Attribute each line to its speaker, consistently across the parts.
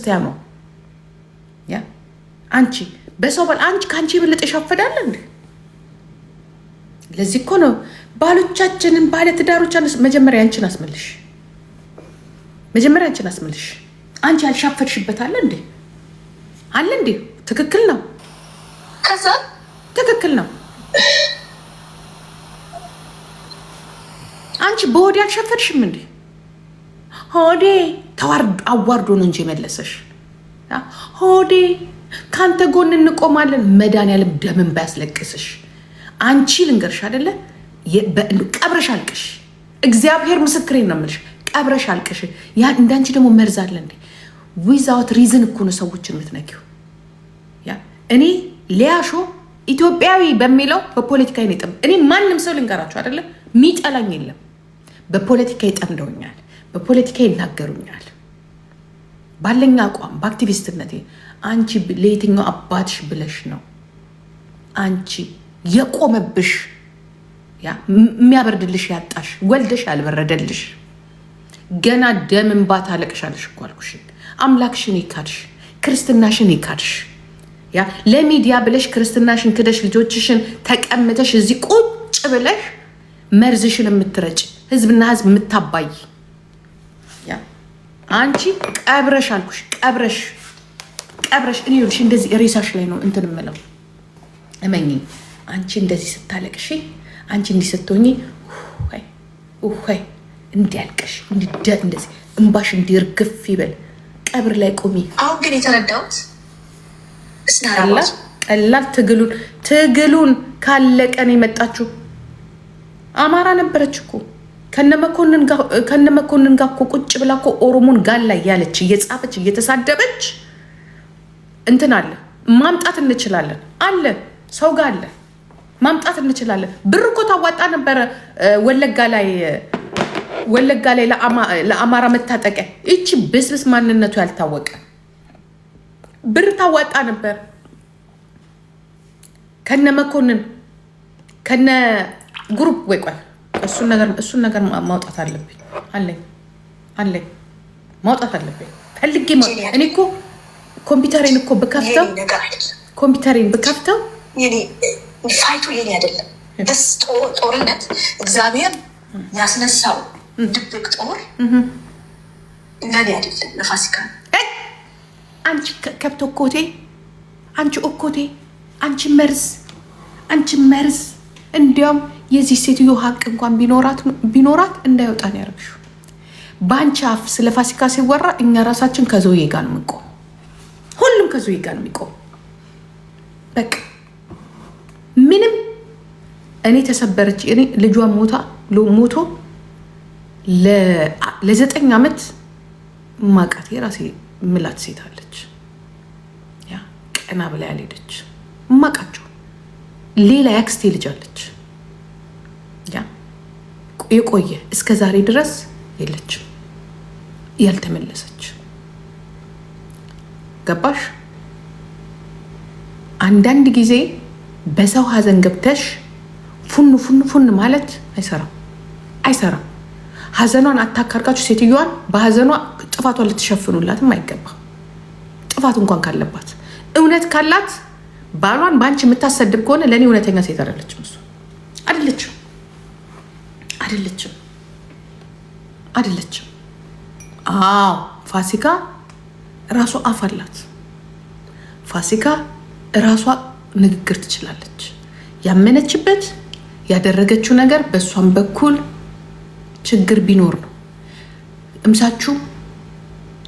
Speaker 1: ክርስቲያኗ ያ አንቺ በሰው ባል አንቺ ካንቺ ይበልጥ ይሻፈዳል እንዴ? ለዚህ እኮ ነው ባሎቻችንን ባለ ትዳሮቻችን መጀመሪያ አንቺን አስመልሽ። መጀመሪያ አንቺን አስመልሽ። አንቺ ያልሻፈድሽበት አለ እንዴ? አለ እንዴ? ትክክል ነው።
Speaker 2: ከዛ
Speaker 1: ትክክል ነው። አንቺ በሆዴ አልሻፈድሽም እንዴ? ሆዴ አዋርዶ ነው እንጂ የመለሰሽ። ሆዴ ካንተ ጎን እንቆማለን። መድኃኒዓለም ደምን ባያስለቅስሽ አንቺ ልንገርሽ አይደለ ቀብረሽ አልቅሽ። እግዚአብሔር ምስክሬን ነው የምልሽ። ቀብረሽ አልቅሽ። ያ እንዳንቺ ደግሞ መርዛለ እንዴ? ዊዛውት ሪዝን እኮ ነው ሰዎችን የምትነኪው። ያ እኔ ሊያሾ ኢትዮጵያዊ በሚለው በፖለቲካ ይነጥም እኔ ማንም ሰው ልንገራችሁ አይደለ ሚጠላኝ የለም። በፖለቲካ ይጠምደውኛል፣ በፖለቲካ ይናገሩኛል። ባለኛ አቋም በአክቲቪስትነቴ አንቺ ለየትኛው አባትሽ ብለሽ ነው አንቺ የቆመብሽ ያ የሚያበርድልሽ ያጣሽ ወልደሽ ያልበረደልሽ ገና ደም እንባ ታለቅሻለሽ እኮ አልኩሽ። አምላክሽን ይካድሽ፣ ክርስትናሽን ይካድሽ። ያ ለሚዲያ ብለሽ ክርስትናሽን ክደሽ ልጆችሽን ተቀምተሽ እዚህ ቁጭ ብለሽ መርዝሽን የምትረጭ ህዝብና ህዝብ የምታባይ ያ አንቺ ቀብረሽ አልኩሽ። ቀብረሽ እኔ ይኸውልሽ እንደዚህ ሬሳሽ ላይ ነው እንትን የምለው እመኚ። አንቺ እንደዚህ ስታለቅሽ አንቺ እንዲህ ስትሆኚ ወይ እንዲያልቅሽ እንደዚህ እንባሽ እንዲርግፍ ይበል። ቀብር ላይ ቆሚ።
Speaker 2: አሁን ግን የተረዳሁት
Speaker 1: ቀላል ትግሉን ካለቀን የመጣችሁ አማራ ነበረች እኮ ከነመኮንን ጋር እኮ ቁጭ ብላ እኮ ኦሮሞን ጋላ እያለች እየጻፈች እየተሳደበች እንትን አለ ማምጣት እንችላለን አለ ሰው ጋር አለ ማምጣት እንችላለን። ብር እኮ ታዋጣ ነበረ ወለጋ ላይ ለአማራ መታጠቂያ። ይቺ ብስብስ ማንነቱ ያልታወቀ ብር ታዋጣ ነበር ከነ መኮንን ከነ ግሩፕ። ወይ ቆይ እሱን ነገር ማውጣት አለብኝ አለኝ ማውጣት አለብኝ ፈልጌ። እኔ እኮ ኮምፒውተሬን እኮ ብከፍተው
Speaker 2: ፋይቱ የኔ አይደለም። ጦርነት እግዚአብሔር ያስነሳው ድብቅ ጦር ለኔ አይደለም፣ ለፋሲካ።
Speaker 1: አንቺ ከብት እኮቴ፣ አንቺ እኮቴ፣ አንቺ መርዝ። እንዲያውም የዚህ ሴትዮ ሀቅ እንኳን ቢኖራት እንዳይወጣ ነው ያደረግሽው። በአንቺ አፍ ስለ ፋሲካ ሲወራ እኛ ራሳችን ከዘውዬ ጋር ነው የምንቆም። ሁሉም ከዘውዬ ጋር ነው የሚቆም። በቃ ምንም እኔ ተሰበረች። እኔ ልጇ ሞቶ ለ9 ዓመት ማቃት የራሴ ምላት ሴት አለች። ያ ቀና ብላ ያልሄደች ማቃቸው ሌላ ያክስቴ ልጅ አለች። ያ የቆየ እስከ ዛሬ ድረስ የለችም ያልተመለሰች። ገባሽ? አንዳንድ ጊዜ በሰው ሀዘን ገብተሽ ፉን ማለት አይሰራም። ሀዘኗን አታካርጋችሁ ሴትዮዋን በሀዘኗ ጥፋቷን ልትሸፍኑላትም አይገባ። ጥፋት እንኳን ካለባት እውነት ካላት ባሏን በአንቺ የምታሰድብ ከሆነ ለእኔ እውነተኛ ሴት አይደለችም። እሱ አይደለችም። አዎ ፋሲካ እራሷ አፍ አላት። ፋሲካ እራሷ ንግግር ትችላለች። ያመነችበት ያደረገችው ነገር በእሷን በኩል ችግር ቢኖር ነው። እምሳችሁ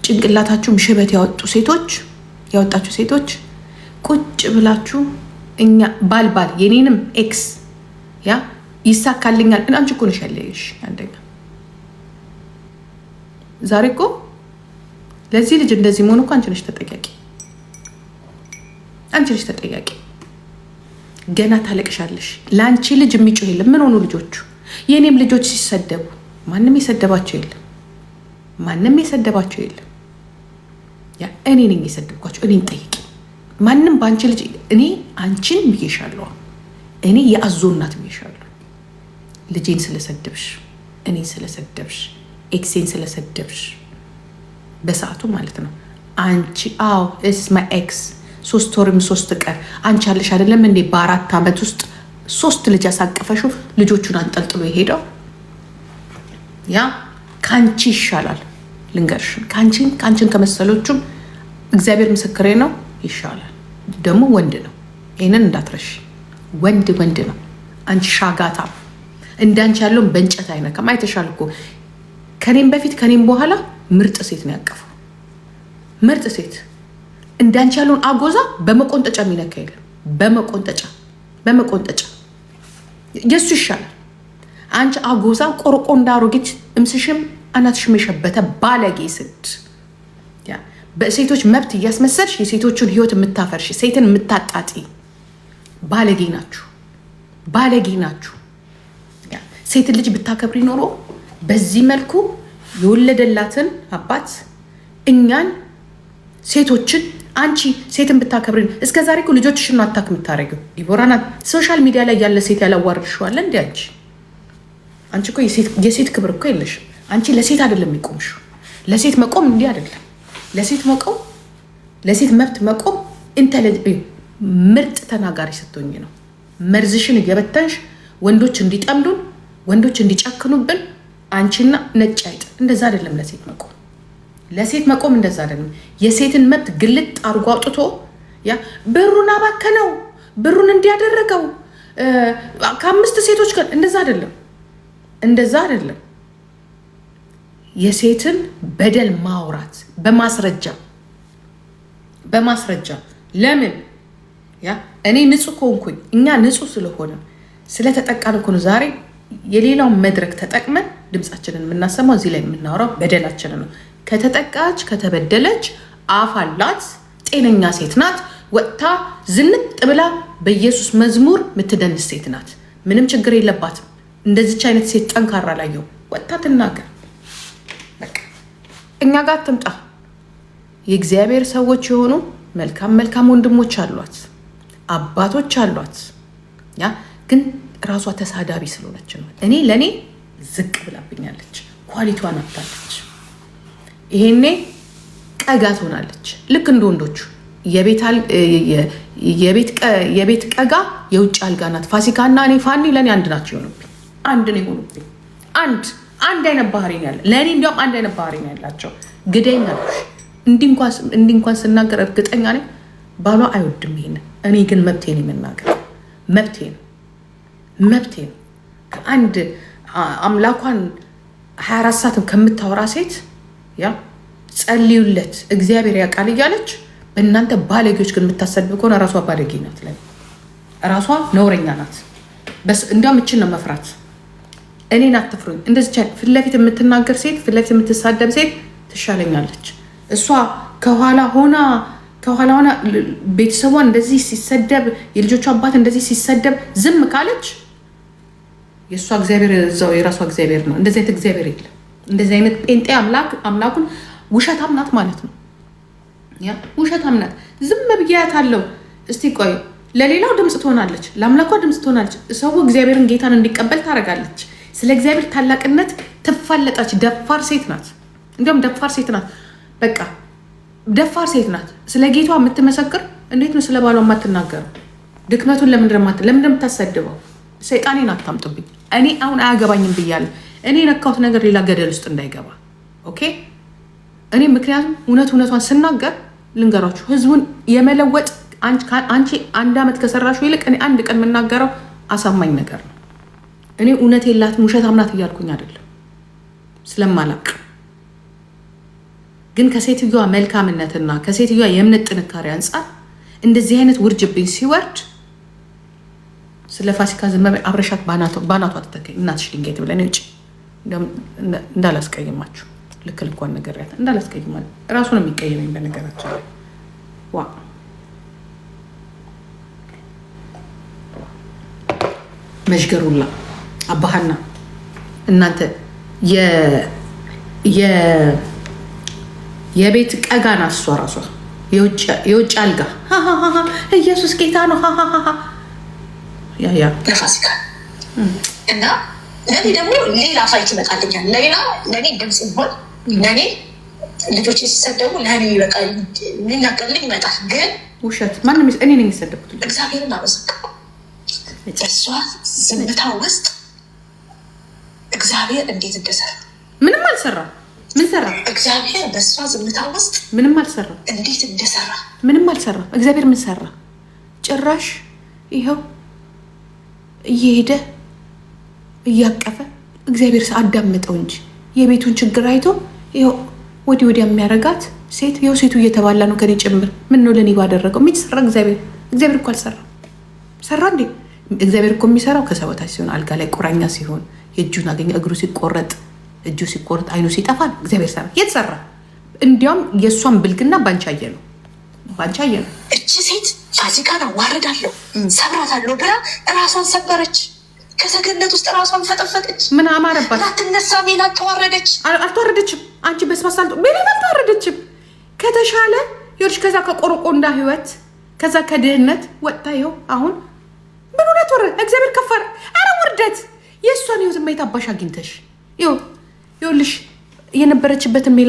Speaker 1: ጭንቅላታችሁ ሽበት ያወጣችሁ ሴቶች ቁጭ ብላችሁ እኛ ባልባል የኔንም ኤክስ ያ ይሳካልኛል። አንቺ እኮ ነሽ ያለሽ አንደኛ። ዛሬ እኮ ለዚህ ልጅ እንደዚህ መሆኑ እኮ አንቺ ነሽ ተጠያቂ። ገና ታለቅሻለሽ። ለአንቺ ልጅ የሚጮህ የለም። ምን ሆኑ ልጆቹ? የኔም ልጆች ሲሰደቡ ማንም የሰደባቸው የለም። ያ እኔ ነኝ የሰደብኳቸው። እኔን ጠይቂ። ማንም በአንቺ ልጅ እኔ አንቺን ብዬሻለሁ። እኔ የአዞ እናት ብዬሻለሁ። ልጄን ስለሰደብሽ፣ እኔን ስለሰደብሽ፣ ኤክሴን ስለሰደብሽ በሰዓቱ ማለት ነው አንቺ አዎ ኢትስ ማይ ኤክስ 3 ወርም 3 ቀን አንቺ አለሽ አይደለም እንዴ በ4 ዓመት ውስጥ 3 ልጅ ያሳቀፈሽው ልጆቹን አንጠልጥሎ የሄደው ያ ካንቺ ይሻላል ልንገርሽ ካንቺን ከመሰሎቹም እግዚአብሔር ምስክሬ ነው ይሻላል ደግሞ ወንድ ነው ይሄንን እንዳትረሽ ወንድ ነው አንቺ ሻጋታ እንዳንቺ ያለውን በእንጨት አይነካም አይተሻል እኮ ከኔም በፊት ከኔም በኋላ ምርጥ ሴት ነው ያቀፈው ምርጥ ሴት እንዳንቺ ያለውን አጎዛ በመቆንጠጫ የሚነካ የለም በመቆንጠጫ የሱ ይሻላል አንቺ አጎዛ ቆርቆ እንዳሮጊት እምስሽም አናትሽም የሸበተ ባለጌ ስድ ያ በሴቶች መብት እያስመሰልሽ የሴቶቹን ህይወት የምታፈርሽ ሴትን የምታጣጢ ባለጌ ናችሁ ሴት ልጅ ብታከብሪ ኖሮ በዚህ መልኩ የወለደላትን አባት እኛን ሴቶችን አንቺ ሴትን ብታከብሪ እስከ ዛሬ እኮ ልጆችሽን ነው አታክ የምታረጊው ዲቦራና ሶሻል ሚዲያ ላይ ያለ ሴት ያላዋርድሽዋል እንዴ አንቺ እኮ የሴት ክብር እኮ የለሽ አንቺ ለሴት አይደለም የሚቆምሽው ለሴት መቆም እንዲህ አይደለም ለሴት መብት መቆም ምርጥ ተናጋሪ ስትሆኚ ነው መርዝሽን እየበተንሽ ወንዶች እንዲጠምዱን ወንዶች እንዲጨክኑብን አንቺና ነጭ አይጥ እንደዛ አይደለም ለሴት መቆም እንደዛ አይደለም የሴትን መብት ግልጥ አርጎ አውጥቶ ያ ብሩን አባከነው ብሩን እንዲያደረገው ከ5 ሴቶች ጋር እንደዛ አይደለም የሴትን በደል ማውራት በማስረጃ ለምን ያ እኔ ንጹህ ኮንኩኝ እኛ ንጹህ ስለሆነ ስለተጠቃን እኮ ነው ዛሬ የሌላውን መድረክ ተጠቅመን ድምጻችንን የምናሰማው እዚህ ላይ የምናወራው በደላችንን ነው ከተጠቃች ከተበደለች አፋላት ጤነኛ ሴት ናት ወጥታ ዝንጥ ብላ በኢየሱስ መዝሙር የምትደንስ ሴት ናት ምንም ችግር የለባትም እንደዚች አይነት ሴት ጠንካራ ላየው ወጥታ ትናገር በቃ እኛ ጋር ትምጣ የእግዚአብሔር ሰዎች የሆኑ መልካም ወንድሞች አሏት አባቶች አሏት ያ ግን ራሷ ተሳዳቢ ስለሆነች ነው ለኔ ዝቅ ብላብኛለች ኳሊቲዋን አጣለች ይሄኔ ቀጋ ትሆናለች ልክ እንደ ወንዶቹ የቤት ቀጋ የውጭ አልጋ ናት ፋሲካና እኔ ፋኒ ለኔ አንድ ናቸው የሆኑብኝ አንድ አይነት ባህሪ ነው ያለ ለኔ እንዲያውም አንድ አይነት ባህሪ ነው ያላቸው ግደኛ እንዲህ እንኳን ስናገር እርግጠኛ ነኝ ባሏ አይወድም ይሄን እኔ ግን መብቴ ነው የምናገር መብቴ ነው ከአንድ አምላኳን 24 ሰዓትም ከምታወራ ሴት ያ ጸልዩለት እግዚአብሔር ያውቃል እያለች በእናንተ ባለጌዎች ግን የምታሰድብ ከሆነ ራሷ ባለጌ ናት ራሷ ነውረኛ ናት እንዲያውም እችን ነው መፍራት እኔን አትፍሩኝ እንደዚህ ፊት ለፊት የምትናገር ሴት ፊት ለፊት የምትሳደብ ሴት ትሻለኛለች እሷ ከኋላ ሆና ቤተሰቧን እንደዚህ ሲሰደብ የልጆቿ አባት እንደዚህ ሲሰደብ ዝም ካለች የእሷ እግዚአብሔር እዛው የራሷ እግዚአብሔር ነው እንደዚህ አይነት እግዚአብሔር የለም እንደዚህ አይነት ጴንጤ አምላኩን ውሸታም ናት ማለት ነው ያ ውሸታም ናት ዝም ብያታለሁ እስቲ ቆይ ለሌላው ድምጽ ትሆናለች ለአምላኳ ድምጽ ትሆናለች ሰው እግዚአብሔርን ጌታን እንዲቀበል ታደርጋለች ስለ እግዚአብሔር ታላቅነት ትፋለጣች ደፋር ሴት ናት እንዲያውም ደፋር ሴት ናት በቃ ደፋር ሴት ናት ስለ ጌቷ የምትመሰክር እንዴት ነው ስለ ባሏ የማትናገረው ድክመቱን ለምን እንደምታሰድበው ሰይጣኔን አታምጡብኝ እኔ አሁን አያገባኝም ብያለሁ እኔ ነካውት ነገር ሌላ ገደል ውስጥ እንዳይገባ ኦኬ እኔ ምክንያቱም እውነቷን ስናገር ልንገራችሁ ህዝቡን የመለወጥ አንቺ 1 ዓመት ከሰራሽው ይልቅ እኔ 1 ቀን የምናገረው አሳማኝ ነገር ነው እኔ እውነት የላትም ውሸታም ናት እያልኩኝ አይደለም ስለማላቅ ግን ከሴትዮዋ መልካምነትና ከሴትዮዋ የእምነት ጥንካሬ አንጻር እንደዚህ አይነት ውርጅብኝ ሲወርድ ስለ ፋሲካ ዘመን አብረሻት ባናቷ ተተከኝ እናትሽ ድንጋይ ትብለን እንጂ እንዳላስቀይማችሁ ልክልኳን ነገር ያታ እንዳላስቀይማል ራሱ ነው የሚቀየመኝ በነገራችን ዋ መሽገሩላ አባሃና እናንተ የቤት ቀጋ ናት እሷ ራሷ የውጭ አልጋ ኢየሱስ ጌታ ነው ያ
Speaker 2: ለፋሲካ እና ለኔ ደግሞ ሌላ ፋይት ይመጣልኛል ለኔ ድምጽ ይሆን ለኔ ልጆች ሲሰደቡ ለእኔ በቃ የሚናገርልኝ ይመጣል። ግን
Speaker 1: ውሸት ማንም እኔ ነኝ የሚሰደቡት።
Speaker 2: እግዚአብሔርን አመሰግናለሁ። እሷ ዝምታ ውስጥ እግዚአብሔር እንዴት እንደሰራ
Speaker 1: ምንም አልሰራም። ምን ሰራ?
Speaker 2: እግዚአብሔር በእሷ ዝምታ ውስጥ
Speaker 1: ምንም አልሰራም።
Speaker 2: እንዴት እንደሰራ
Speaker 1: ምንም አልሰራም። እግዚአብሔር ምን ሰራ? ጭራሽ ይኸው እየሄደ እያቀፈ እግዚአብሔር አዳምጠው እንጂ የቤቱን ችግር አይቶ ይኸው ወዲህ ወዲያ የሚያረጋት ሴት ይኸው ሴቱ እየተባላ ነው ከኔ ጭምር። ምን ነው ለእኔ ባደረገው ምን ሰራ? እግዚአብሔር እኮ አልሰራ ሰራ እንዴ? እግዚአብሔር እኮ የሚሰራው ከሰው በታች ሲሆን፣ አልጋ ላይ ቁራኛ ሲሆን፣ የእጁን አገኘ፣ እግሩ ሲቆረጥ፣ እጁ ሲቆረጥ፣ አይኑ ሲጠፋ እግዚአብሔር ሰራ። የት ሰራ? እንዲያውም የእሷን ብልግና ባንቺ አየ ነው።
Speaker 2: እቺ ሴት ፋሲካን አዋርዳለሁ ሰብራታለሁ ብላ ራሷን ሰበረች። ከሰገነት ውስጥ ራሷን ፈጠፈጠች።
Speaker 1: ምን አማረባት?
Speaker 2: ላትነሳ ሜላት ተዋረደች።
Speaker 1: አልተዋረደችም። አንቺ በስባሳል ሜላት አልተዋረደችም። ከተሻለ ይኸውልሽ፣ ከዛ ከቆረቆንዳ ህይወት፣ ከዛ ከድህነት ወጥታ ይኸው አሁን ምን ሆነ? ተወረደ። እግዚአብሔር ከፈረ። አረ ውርደት! የእሷን ህይወት ማየት አባሽ አግኝተሽ ይኸውልሽ የነበረችበትን